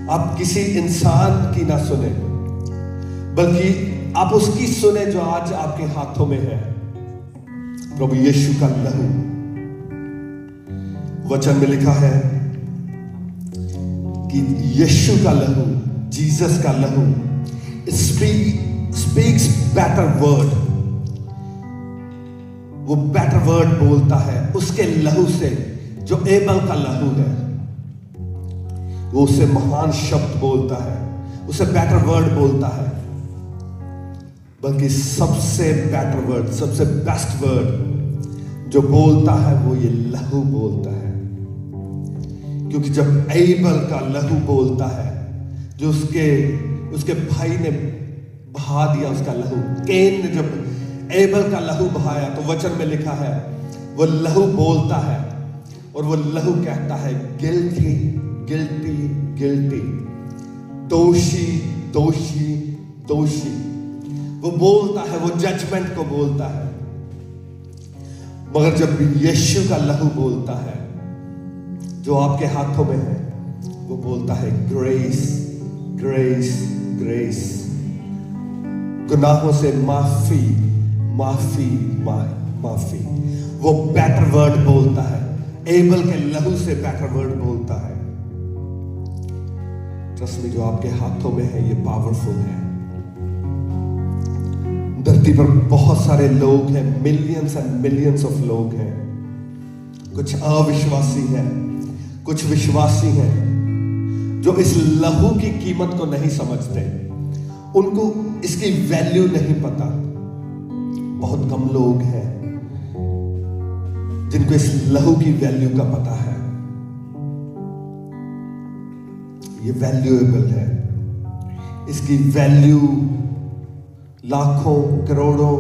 आप किसी इंसान की ना सुने, बल्कि आप उसकी सुने जो आज आपके हाथों में है, प्रभु यीशु का लहू। वचन में लिखा है कि यीशु का लहू, जीसस का लहू स्पीक्स बेटर वर्ड। वो बेटर वर्ड बोलता है उसके लहू से, जो एबल का लहू है वो उससे महान शब्द बोलता है, उसे बेटर वर्ड बोलता है। बल्कि सबसे बेटर वर्ड, सबसे बेस्ट वर्ड जो बोलता है वो ये लहू बोलता है। क्योंकि जब एबल का लहू बोलता है, जो उसके भाई ने बहा दिया उसका लहू, कैन ने जब एबल का लहू बहाया, तो वचन में लिखा है वो लहू बोलता है और वो लहू कहता है गिल्टी गिल्टी गिल्टी, दोषी दोषी दोषी। वो बोलता है, वो जजमेंट को बोलता है। मगर जब यीशु का लहू बोलता है जो आपके हाथों में है, वो बोलता है ग्रेस ग्रेस ग्रेस, गुनाहों से माफी माफी माफी। वो बेटर वर्ड बोलता है, एबल के लहू से बेटर वर्ड बोलता है। ट्रस्ट मी, जो आपके हाथों में है ये पावरफुल है। धरती पर बहुत सारे लोग हैं, मिलियंस एंड मिलियंस ऑफ लोग हैं। कुछ अविश्वासी हैं, कुछ विश्वासी हैं जो इस लहू की कीमत को नहीं समझते, उनको इसकी वैल्यू नहीं पता। बहुत कम लोग हैं जिनको इस लहू की वैल्यू का पता है। ये वैल्यूएबल है, इसकी वैल्यू लाखों करोड़ों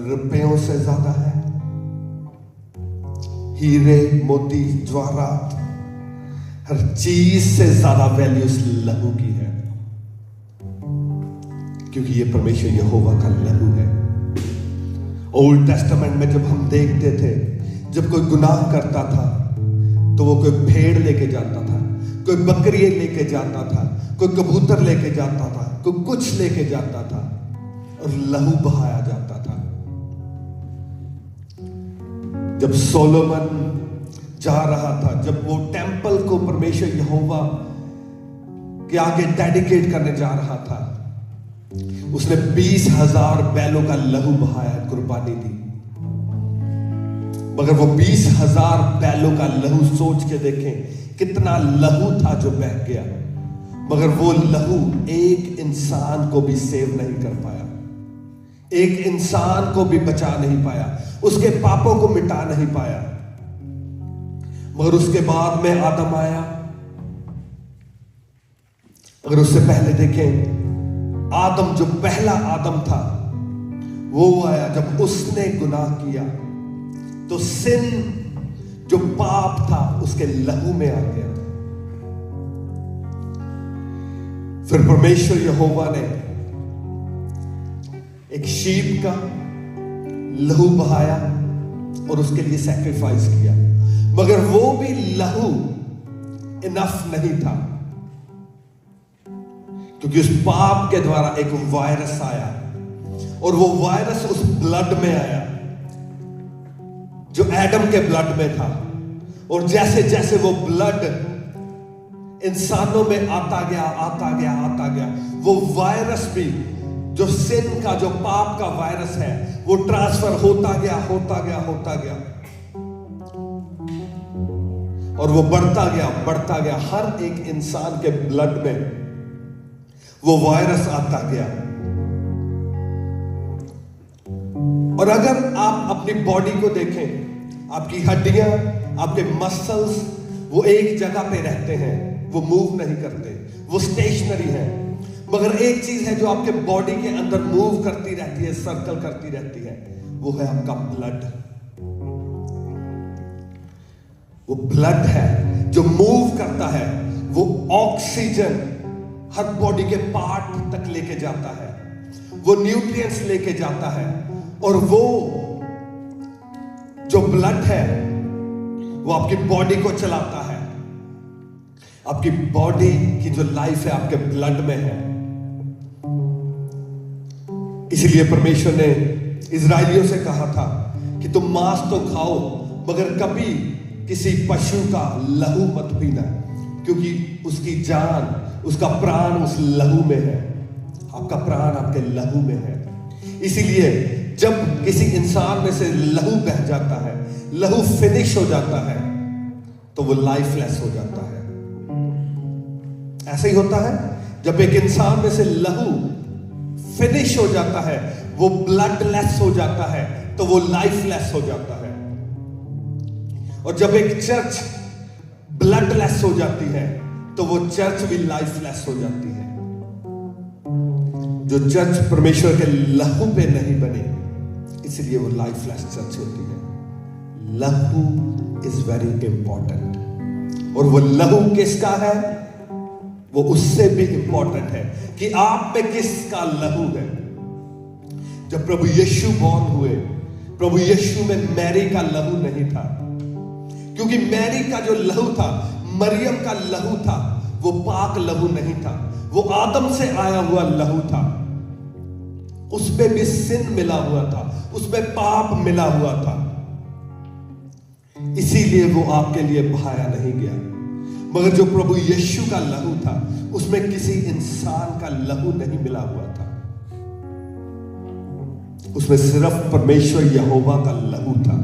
रुपयों से ज्यादा है। हीरे मोती जवाहरात, हर चीज से ज्यादा वैल्यू इस लहू की है, क्योंकि ये परमेश्वर यहोवा का लहू है। ओल्ड टेस्टामेंट में जब हम देखते थे, जब कोई गुनाह करता था तो वो कोई भेड़ लेके जाता था, कोई बकरी लेके जाता था, कोई कबूतर लेके जाता था, कोई कुछ लेके जाता था और लहू बहाया जाता था। जब सोलोमन जा रहा था, जब वो टेंपल को परमेश्वर यहोवा के आगे डेडिकेट करने जा रहा था, उसने 20,000 बैलों का लहू बहाया, कुर्बानी दी। मगर वो 20,000 बैलों का लहू, सोच के देखें कितना लहू था जो बह गया, मगर वो लहू एक इंसान को भी सेव नहीं कर पाया, एक इंसान को भी बचा नहीं पाया, उसके पापों को मिटा नहीं पाया। मगर उसके बाद में आदम आया। अगर उससे पहले देखें, आदम जो पहला आदम था वो आया जब उसने गुनाह किया, तो सिन जो पाप था उसके लहू में आ गया। फिर परमेश्वर यहोवा ने एक शीप का लहू बहाया और उसके लिए सैक्रिफाइस किया, मगर वो भी लहू इनफ नहीं था, क्योंकि उस पाप के द्वारा एक वायरस आया और वो वायरस उस ब्लड में आया जो एडम के ब्लड में था। और जैसे जैसे वो ब्लड इंसानों में आता गया, वो वायरस भी, जो सिन का, जो पाप का वायरस है, वो ट्रांसफर होता गया और वो बढ़ता गया। हर एक इंसान के ब्लड में वो वायरस आता गया। और अगर आप अपनी बॉडी को देखें, आपकी हड्डियां, आपके मसल्स, वो एक जगह पे रहते हैं, वो मूव नहीं करते, वो स्टेशनरी है। मगर एक चीज है जो आपके बॉडी के अंदर मूव करती रहती है, सर्कल करती रहती है, वो है आपका ब्लड। वो ब्लड है जो मूव करता है, वो ऑक्सीजन हर बॉडी के पार्ट तक लेके जाता है, वो न्यूट्रिएंट्स लेके जाता है। और वो जो ब्लड है वो आपकी बॉडी को चलाता है, आपकी बॉडी की जो लाइफ है आपके ब्लड में है। इसलिए परमेश्वर ने इजरायलियों से कहा था कि तुम मांस तो खाओ मगर कभी किसी पशु का लहू मत पीना, क्योंकि उसकी जान, उसका प्राण उस लहू में है। आपका प्राण आपके लहू में है। इसीलिए जब किसी इंसान में से लहू बह जाता है, लहू फिनिश हो जाता है, तो वो लाइफलेस हो जाता है। ऐसे ही होता है, जब एक इंसान में से लहू फिनिश हो जाता है, वो ब्लडलेस हो जाता है, तो वो लाइफलेस हो जाता है। और जब एक चर्च ब्लडलेस हो जाती है, तो वो चर्च भी लाइफलेस हो जाती है। जो चर्च परमेश्वर के लहू पे नहीं बनी, इसलिए वो लाइफलेस चर्च होती है। लहू इज वेरी इंपॉर्टेंट। और वो लहू किसका है? वो उससे भी इंपॉर्टेंट है कि आप में किसका लहू है। जब प्रभु यीशु बॉर्न हुए, प्रभु यीशु में मैरी का लहू नहीं था, क्योंकि मैरी का जो लहू था, मरियम का लहू था, वो पाक लहू नहीं था, वो आदम से आया हुआ लहू था। उसमें भी सिन मिला हुआ था, उसमें पाप मिला हुआ था। इसीलिए वो आपके लिए बहाया नहीं गया। मगर जो प्रभु यीशु का लहू था, उसमें किसी इंसान का लहू नहीं मिला हुआ था। उसमें सिर्फ परमेश्वर यहोवा का लहू था।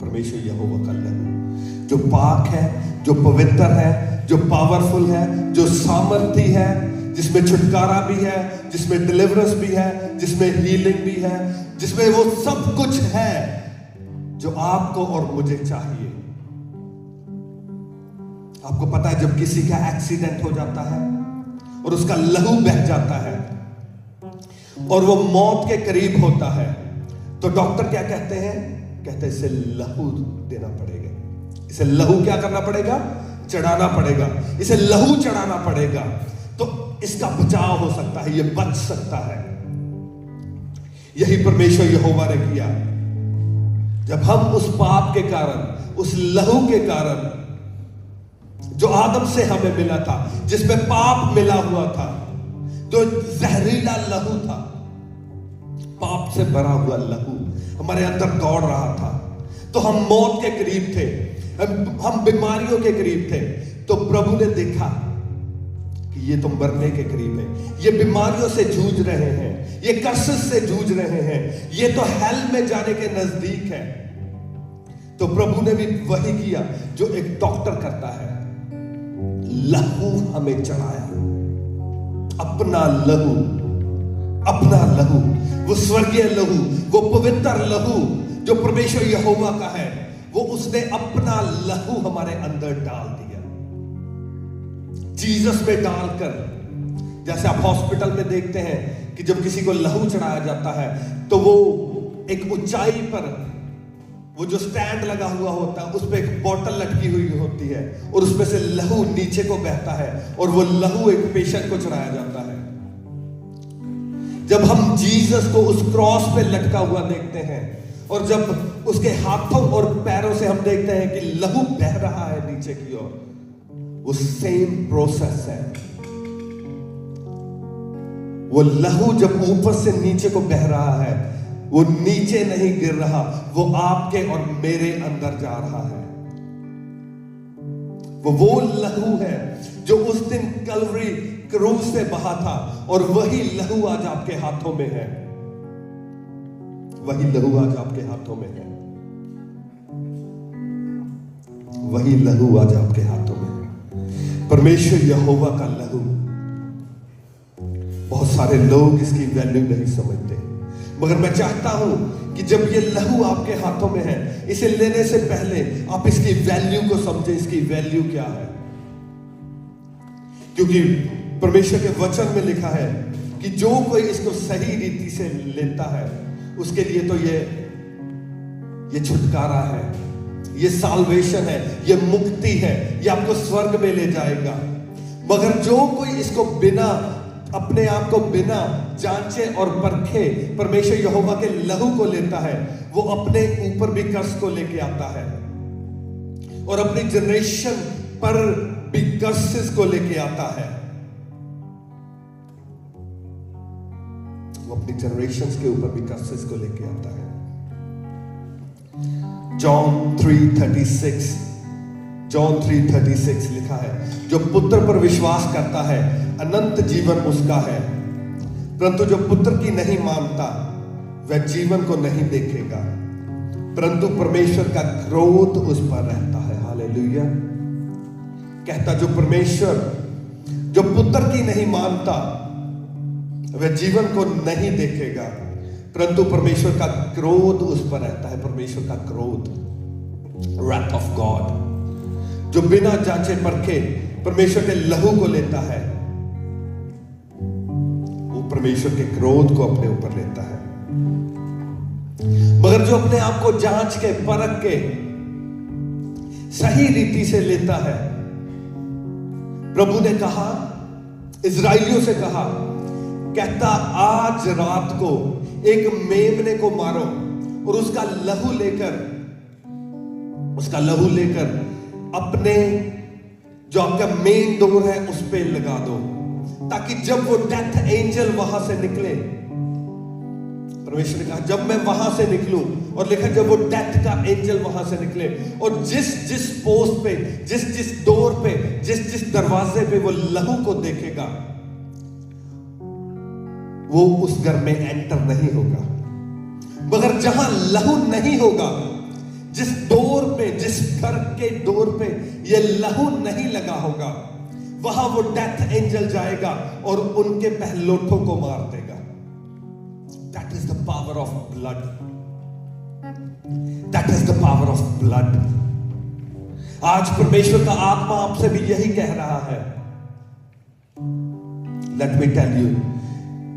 परमेश्वर यहोवा का लहू जो पाक है, जो पवित्र है, जो पावरफुल है, जो सामर्थी है, जिसमें छुटकारा भी है, जिसमें डिलीवरेंस भी है, जिसमें हीलिंग भी है, जिसमें वो सब कुछ है जो आपको और मुझे चाहिए। आपको पता है, जब किसी का एक्सीडेंट हो जाता है और उसका लहू बह जाता है और वो मौत के करीब होता है, तो डॉक्टर क्या कहते हैं? कहते हैं इसे लहू देना पड़ेगा, इसे लहू क्या करना पड़ेगा? चढ़ाना पड़ेगा, इसे लहू चढ़ाना पड़ेगा, तो इसका बचाव हो सकता है, ये बच सकता है। यही परमेश्वर यहोवा ने किया। जब हम उस पाप के कारण, उस लहू के कारण जो आदम से हमें मिला था, जिसमें पाप मिला हुआ था, जो जहरीला लहू था, पाप से भरा हुआ लहू हमारे अंदर दौड़ रहा था, तो हम मौत के करीब थे, हम बीमारियों के करीब थे। तो प्रभु ने देखा कि ये तो मरने के करीब है, ये बीमारियों से जूझ रहे हैं, ये कर्सेस से जूझ रहे हैं, ये तो हेल में जाने के नजदीक है। तो प्रभु ने भी वही किया जो एक डॉक्टर करता है, लहू हमें चढ़ाया, अपना लहू, अपना लहू, वो स्वर्गीय लहू, वो पवित्र लहू जो परमेश्वर यहोवा का है, वो उसने अपना लहू हमारे अंदर डाल दिया। जीसस में डालकर, जैसे आप हॉस्पिटल में देखते हैं कि जब किसी को लहू चढ़ाया जाता है, तो वो एक ऊंचाई पर वो जो स्टैंड लगा हुआ होता है, उस पर एक बोतल लटकी हुई होती है और उसमें से लहू नीचे को बहता है और वो लहू एक पेशेंट को चढ़ाया जाता है। जब हम जीसस को उस क्रॉस पे लटका हुआ देखते हैं और जब उसके हाथों और पैरों से हम देखते हैं कि लहू बह रहा है नीचे की ओर, वो सेम प्रोसेस है। वो लहू जब ऊपर से नीचे को बह रहा है, वो नीचे नहीं गिर रहा, वो आपके और मेरे अंदर जा रहा है। वो लहू है जो उस दिन कलवरी क्रूस से बहा था, और वही लहू आज आपके हाथों में है। वही लहू आज आपके हाथों में है। वही लहू आज आपके हाथों में है। परमेश्वर यहोवा का लहू। बहुत सारे लोग इसकी वैल्यू नहीं समझते, मगर मैं चाहता हूं कि जब ये लहू आपके हाथों में है, इसे लेने से पहले आप इसकी वैल्यू को समझें। इसकी वैल्यू क्या है? क्योंकि परमेश्वर के वचन में लिखा है कि जो कोई इसको सही रीति से लेता है, उसके लिए तो ये छुटकारा है, ये साल्वेशन है, ये मुक्ति है, ये आपको स्वर्ग में ले जाएगा। मगर जो कोई इसको बिना, अपने आप को बिना जांचे और परखे परमेश्वर यहोवा के लहू को लेता है, वो अपने ऊपर भी कर्ज को लेके आता है और अपनी जनरेशन पर भी कर्सेस को लेके आता है, वो अपनी जनरेशंस के ऊपर भी कर्सेस को लेके आता है। जॉन 3:36 लिखा है, जो पुत्र पर विश्वास करता है अनंत जीवन उसका है, परंतु जो पुत्र की नहीं मानता वह जीवन को नहीं देखेगा, परंतु परमेश्वर का क्रोध उस पर रहता है। हालेलुया। कहता जो परमेश्वर जो पुत्र की नहीं मानता वह जीवन को नहीं देखेगा, परंतु परमेश्वर का क्रोध उस पर रहता है। परमेश्वर का क्रोध, wrath of God, जो बिना जांचे परखे परमेश्वर के लहू को लेता है, वो परमेश्वर के क्रोध को अपने ऊपर लेता है। मगर जो अपने आप को जांच के परख के सही रीति से लेता है, प्रभु ने कहा, इजराइलियों से कहा, कहता आज रात को एक मेमने को मारो और उसका लहू लेकर अपने जो आपका मेन डोर है उस पे लगा दो, ताकि जब वो डेथ एंजल वहां से निकले, परमेश्वर ने कहा जब मैं वहां से निकलूं, और लिखा जब वो डेथ का एंजल वहां से निकले और जिस पोस्ट पे, जिस डोर पे, जिस दरवाजे पे वो लहू को देखेगा, वो उस घर में एंटर नहीं होगा। मगर जहां लहू नहीं होगा, जिस डोर पे, जिस घर के डोर पे ये लहू नहीं लगा होगा, वहां वो डेथ एंजल जाएगा और उनके पहलोठों को मार देगा। That is the power of blood. That is the power of blood. आज परमेश्वर का आत्मा आपसे भी यही कह रहा है। Let me tell you,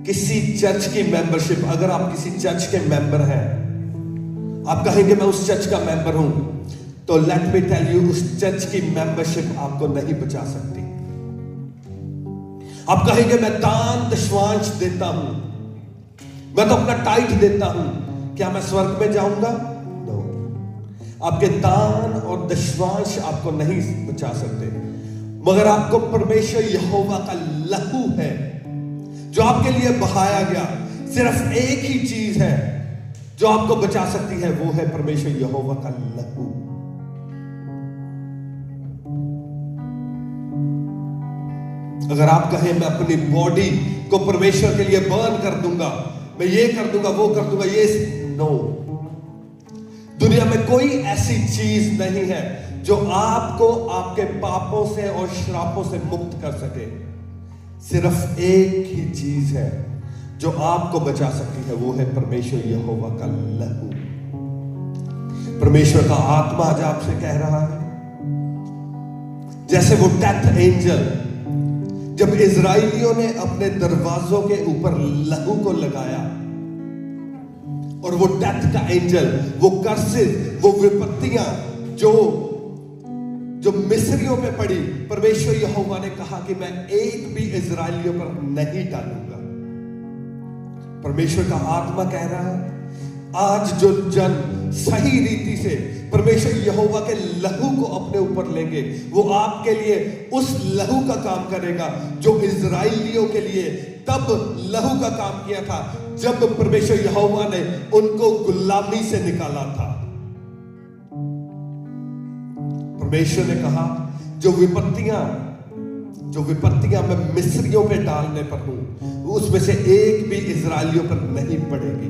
किसी चर्च की मेंबरशिप, अगर आप किसी चर्च के मेंबर हैं, आप कहेंगे मैं उस चर्च का मेंबर हूं, तो लेट मी टेल यू, उस चर्च की मेंबरशिप आपको नहीं बचा सकती। आप कहेंगे मैं दान दशवांश देता हूं, मैं तो अपना टाइट देता हूं, क्या मैं स्वर्ग में जाऊंगा? नो। आपके दान और दशवांश आपको नहीं बचा सकते, मगर आपको परमेश्वर यहोवा का लहू है जो आपके लिए बहाया गया। सिर्फ एक ही चीज है जो आपको बचा सकती है, वो है परमेश्वर यहोवा का लहू। अगर आप कहें मैं अपनी बॉडी को परमेश्वर के लिए बर्न कर दूंगा, मैं ये कर दूंगा, वो कर दूंगा, ये नो। दुनिया में कोई ऐसी चीज नहीं है जो आपको आपके पापों से और श्रापों से मुक्त कर सके। सिर्फ एक ही चीज है जो आपको बचा सकती है, वो है परमेश्वर यहोवा का लहू। परमेश्वर का आत्मा आज आपसे कह रहा है, जैसे वो डेथ एंजल जब इजराइलियों ने अपने दरवाजों के ऊपर लहू को लगाया और वो डेथ का एंजल, वो कर्सेस, वो विपत्तियां जो मिस्रियों पे पड़ी, परमेश्वर यहोवा ने कहा कि मैं एक भी इजराइलियों पर नहीं डालूंगा। परमेश्वर का आत्मा कह रहा है, आज जो जन सही रीति से परमेश्वर यहोवा के लहू को अपने ऊपर लेंगे, वो आपके लिए उस लहू का काम करेगा जो इजराइलियों के लिए तब लहू का काम किया था जब परमेश्वर यहोवा ने उनको गुलामी से निकाला था। परमेश्वर ने कहा जो विपत्तियां मैं मिस्रियों पे डालने पर हूं, उसमें से एक भी इजराइलियों पर नहीं पड़ेगी।